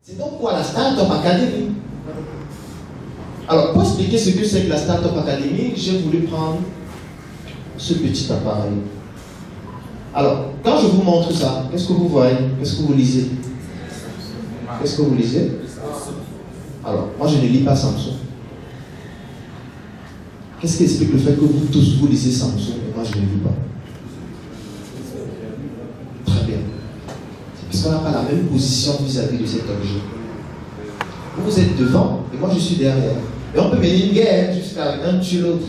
C'est donc quoi la Startup Academy? Alors, pour expliquer ce que c'est que la Startup Academy, j'ai voulu prendre ce petit appareil. Alors, quand je vous montre ça, qu'est-ce que vous voyez? Qu'est-ce que vous lisez? Qu'est-ce que vous lisez? Alors, moi je ne lis pas Samsung. Qu'est-ce qui explique le fait que vous tous vous lisez Samsung et moi je ne lis pas? Très bien. C'est parce qu'on n'a pas la même position vis-à-vis de cet objet. Vous êtes devant et moi je suis derrière. Et on peut mener une guerre jusqu'à un tuer l'autre.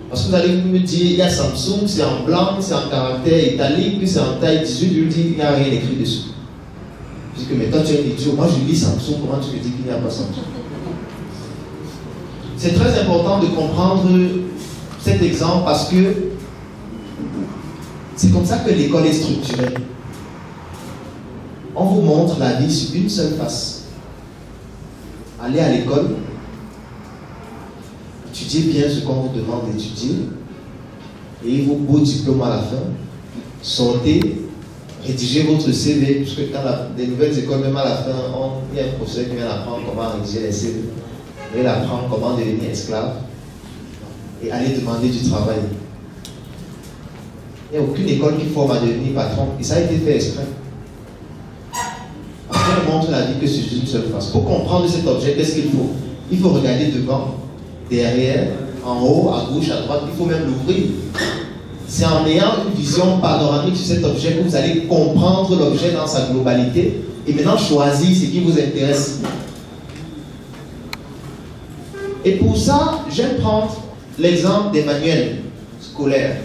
Parce que vous allez me dire, il y a Samsung, c'est en blanc, c'est en caractère italique, puis c'est en taille 18, je lui dis, il n'y a rien écrit dessus. Je dis que, mais toi tu es un idiot, moi je lis Samsung, comment tu me dis qu'il n'y a pas Samsung? C'est très important de comprendre cet exemple parce que c'est comme ça que l'école est structurée. On vous montre la vie sur une seule face. Allez à l'école, étudiez bien ce qu'on vous demande d'étudier, et vos beaux diplômes à la fin, sortez, rédigez votre CV, puisque dans les nouvelles écoles, même à la fin, il y a un professeur qui vient apprendre comment rédiger les CV. Il va apprendre comment devenir esclave et aller demander du travail. Il n'y a aucune école qui forme à devenir patron, et ça a été fait exprès. Après, on montre la vie que c'est une seule face. Pour comprendre cet objet, qu'est-ce qu'il faut? Il faut regarder devant, derrière, en haut, à gauche, à droite, il faut même l'ouvrir. C'est en ayant une vision panoramique sur cet objet que vous allez comprendre l'objet dans sa globalité et maintenant choisir ce qui vous intéresse. Et pour ça, je vais prendre l'exemple des manuels scolaires.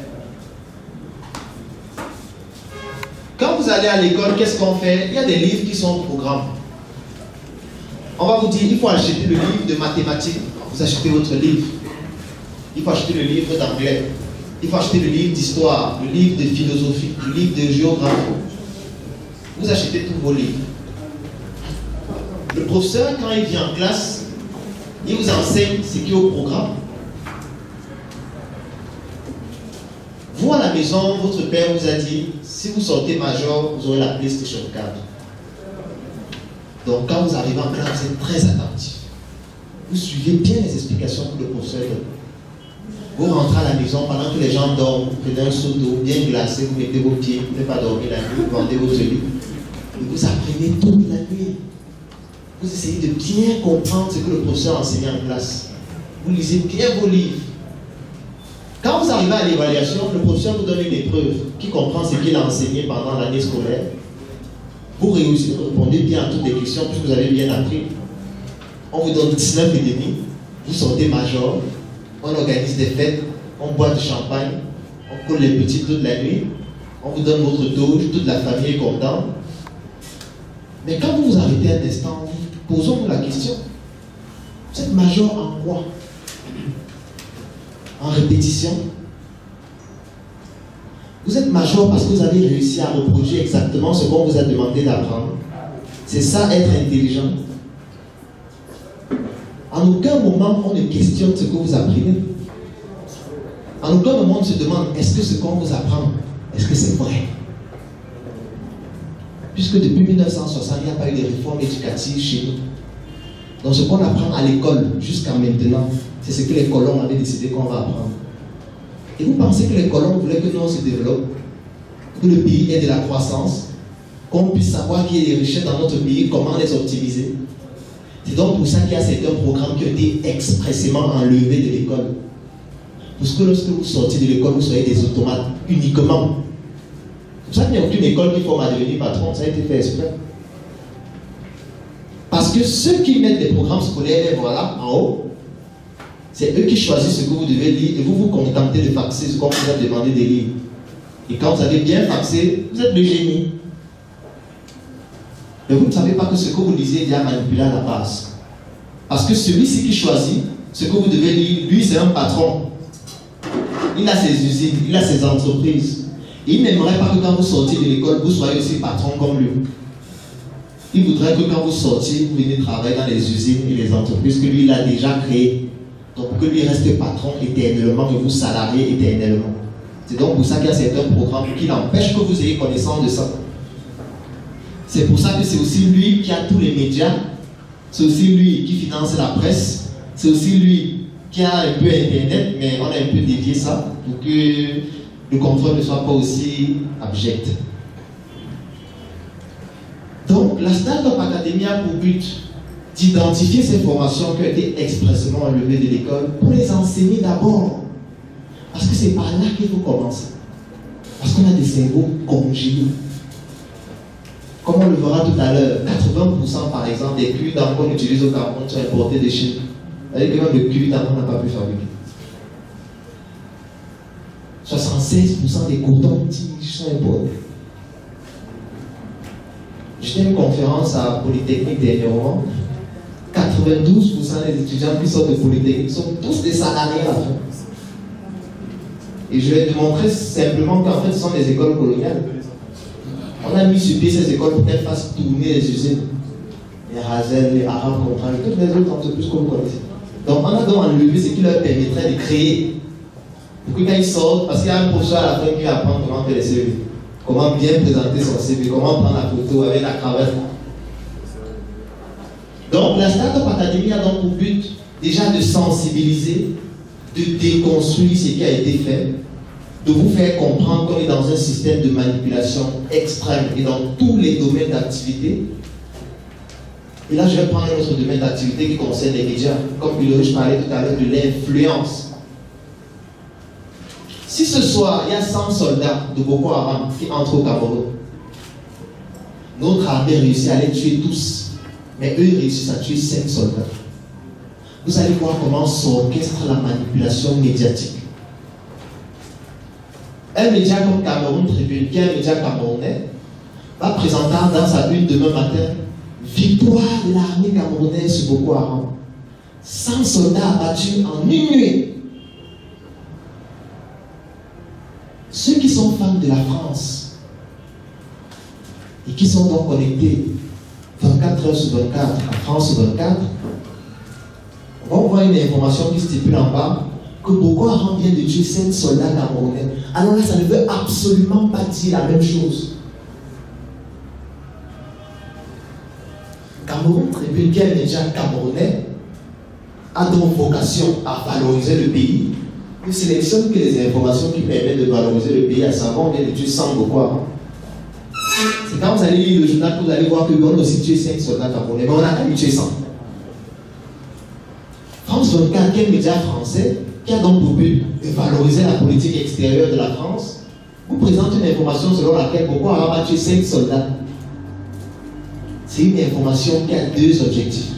Quand vous allez à l'école, qu'est-ce qu'on fait? Il y a des livres qui sont au programme. On va vous dire, il faut acheter le livre de mathématiques. Vous achetez votre livre. Il faut acheter le livre d'anglais. Il faut acheter le livre d'histoire, le livre de philosophie, le livre de géographie. Vous achetez tous vos livres. Le professeur, quand il vient en classe, il vous enseigne ce qui est au programme. Vous, à la maison, votre père vous a dit, si vous sortez major, vous aurez la PlayStation 4. Donc, quand vous arrivez en classe, vous êtes très attentif. Vous suivez bien les explications que le professeur donne. Vous rentrez à la maison pendant que les gens dorment, vous prenez un seau d'eau bien glacé, vous mettez vos pieds, vous ne pouvez pas dormir la nuit, vous vendez votre lit. Et vous apprenez toute la nuit. Vous essayez de bien comprendre ce que le professeur enseigne en classe. Vous lisez bien vos livres. Quand vous arrivez à l'évaluation, le professeur vous donne une épreuve qui comprend ce qu'il a enseigné pendant l'année scolaire. Vous réussissez, vous répondez bien à toutes les questions puisque vous avez bien appris. On vous donne 19,5, vous sortez major, on organise des fêtes, on boit du champagne, on colle les petits toute la nuit, on vous donne votre doge, toute la famille est contente. Mais quand vous vous arrêtez un instant, posons-nous la question. Vous êtes major en quoi? En répétition? Vous êtes major parce que vous avez réussi à reproduire exactement ce qu'on vous a demandé d'apprendre. C'est ça, être intelligent. En aucun moment, on ne questionne ce que vous apprenez. En aucun moment, on se demande, est-ce que ce qu'on vous apprend, est-ce que c'est vrai? Puisque depuis 1960, il n'y a pas eu de réforme éducative chez nous. Donc ce qu'on apprend à l'école jusqu'à maintenant, c'est ce que les colons avaient décidé qu'on va apprendre. Et vous pensez que les colons voulaient que nous on se développe, que le pays ait de la croissance, qu'on puisse savoir qu'il y a des richesses dans notre pays, comment les optimiser? C'est donc pour ça qu'il y a certains programmes qui ont été expressément enlevés de l'école. Parce que lorsque vous sortez de l'école, vous soyez des automates uniquement. C'est pour ça qu'il n'y a aucune école qui forme à devenir patron, ça a été fait exprès. Parce que ceux qui mettent des programmes scolaires, les voilà, en haut, c'est eux qui choisissent ce que vous devez lire et vous vous contentez de faxer ce qu'on vous a demandé de lire. Et quand vous avez bien faxé, vous êtes le génie. Mais vous ne savez pas que ce que vous lisez est déjà manipulé à la base. Parce que celui-ci qui choisit ce que vous devez lire, lui c'est un patron. Il a ses usines, il a ses entreprises. Et il n'aimerait pas que quand vous sortiez de l'école, vous soyez aussi patron comme lui. Il voudrait que quand vous sortiez, vous venez travailler dans les usines et les entreprises que lui il a déjà créées. Donc que lui reste patron éternellement et vous salariez éternellement. C'est donc pour ça qu'il y a certains programmes qui n'empêchent que vous ayez connaissance de ça. C'est pour ça que c'est aussi lui qui a tous les médias, c'est aussi lui qui finance la presse, c'est aussi lui qui a un peu Internet, mais on a un peu dévié ça pour que le contrôle ne soit pas aussi abject. Donc, la Startup Academy a pour but d'identifier ces formations qui ont été expressément enlevées de l'école pour les enseigner d'abord. Parce que c'est par là qu'il faut commencer. Parce qu'on a des cerveaux congelés. Comme on le verra tout à l'heure, 80% par exemple des culs qu'on utilise au Cameroun sont importés de Chine. C'est-à-dire que même le cul d'amont n'a pas pu fabriquer. 76% des cotons tiges sont importés. J'étais à une conférence à Polytechnique dernièrement. 92% des étudiants qui sortent de Polytechnique sont tous des salariés à la fin. Et je vais te montrer simplement qu'en fait, ce sont des écoles coloniales. On a mis sur pied ces écoles pour qu'elles fassent tourner les usines. Les Razel, les Arabes Contrats, toutes les autres entreprises que vous connaissez. Donc, on a donc enlevé ce qui leur permettrait de créer. Pour que quand ils sortent, parce qu'il y a un professeur à la fin qui apprend comment faire les CV. Comment bien présenter son CV, comment prendre la photo avec la cravate. Donc, la Startup Academy a donc pour but déjà de sensibiliser, de déconstruire ce qui a été fait, de vous faire comprendre qu'on est dans un système de manipulation extrême et dans tous les domaines d'activité. Et là, je vais prendre un autre domaine d'activité qui concerne les médias. Comme Ulrich parlait tout à l'heure de l'influence. Si ce soir, il y a 100 soldats de Boko Haram qui entrent au Cameroun, notre armée réussit à les tuer tous, mais eux réussissent à tuer 5 soldats. Vous allez voir comment s'orchestre la manipulation médiatique. Un média comme Cameroun Tribune, qui est un média camerounais, va présenter dans sa une demain matin victoire de l'armée camerounaise sur Boko Haram. 100 soldats abattus en une nuit. Ceux qui sont fans de la France et qui sont donc connectés 24 heures sur 24 à France 24, on va voir une information qui stipule en bas que Boko Haram vient de tuer 5 soldats camerounais. Alors là, ça ne veut absolument pas dire la même chose. Cameroun Tribune, qui est un média camerounais, a donc vocation à valoriser le pays. Il sélectionne que les informations qui permettent de valoriser le pays, à savoir on vient de tuer 100 Boko Haram. C'est quand vous allez lire le journal que vous allez voir qu'on a aussi tué 5 soldats camerounais, mais on a quand même tué 100. France 24, qui est un média français, qui a donc pour but de valoriser la politique extérieure de la France, vous présente une information selon laquelle Boko Haram a tué 5 soldats. C'est une information qui a 2 objectifs.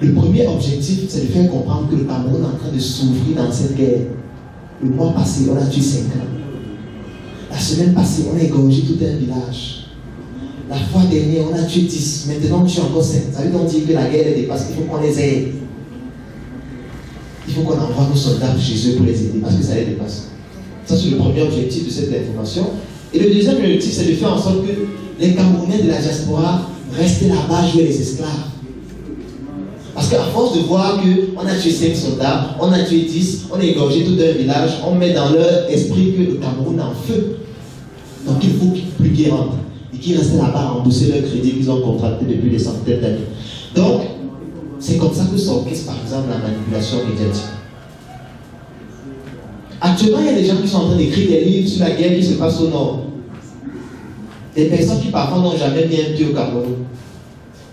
Le premier objectif, c'est de faire comprendre que le Cameroun est en train de s'ouvrir dans cette guerre. Le mois passé, on a tué 5 ans. La semaine passée, on a égorgé tout un village. La fois dernière, on a tué 10. Maintenant, on tue encore 5. Ça veut donc dire que la guerre est dépassée. Il faut qu'on les aide. Il faut qu'on envoie nos soldats chez eux pour les aider parce que ça les dépasse. Ça, c'est le premier objectif de cette information. Et le deuxième objectif, c'est de faire en sorte que les Camerounais de la diaspora restent là-bas jouer les esclaves. Parce qu'à force de voir qu'on a tué 5 soldats, on a tué 10, on a égorgé tout un village, on met dans leur esprit que le Cameroun est en feu. Donc il faut plus qu'ils rentrent et qu'ils restent là-bas à rembourser leur crédit qu'ils ont contracté depuis des centaines d'années. Donc, c'est comme ça que s'orchestre par exemple la manipulation médiatique. Actuellement, il y a des gens qui sont en train d'écrire des livres sur la guerre qui se passe au nord. Des personnes qui parfois n'ont jamais bien tué au Cameroun.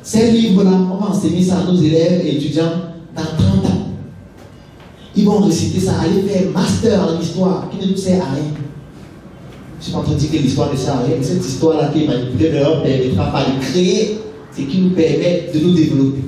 Ces livres-là, on va enseigner ça à nos élèves et étudiants dans 30 ans. Ils vont réciter ça, aller faire master en histoire qui ne nous sert à rien. Je ne suis pas en train de dire que l'histoire ne sert à rien, mais cette histoire-là qui est manipulée leur permettra pas de créer ce qui nous permet de nous développer.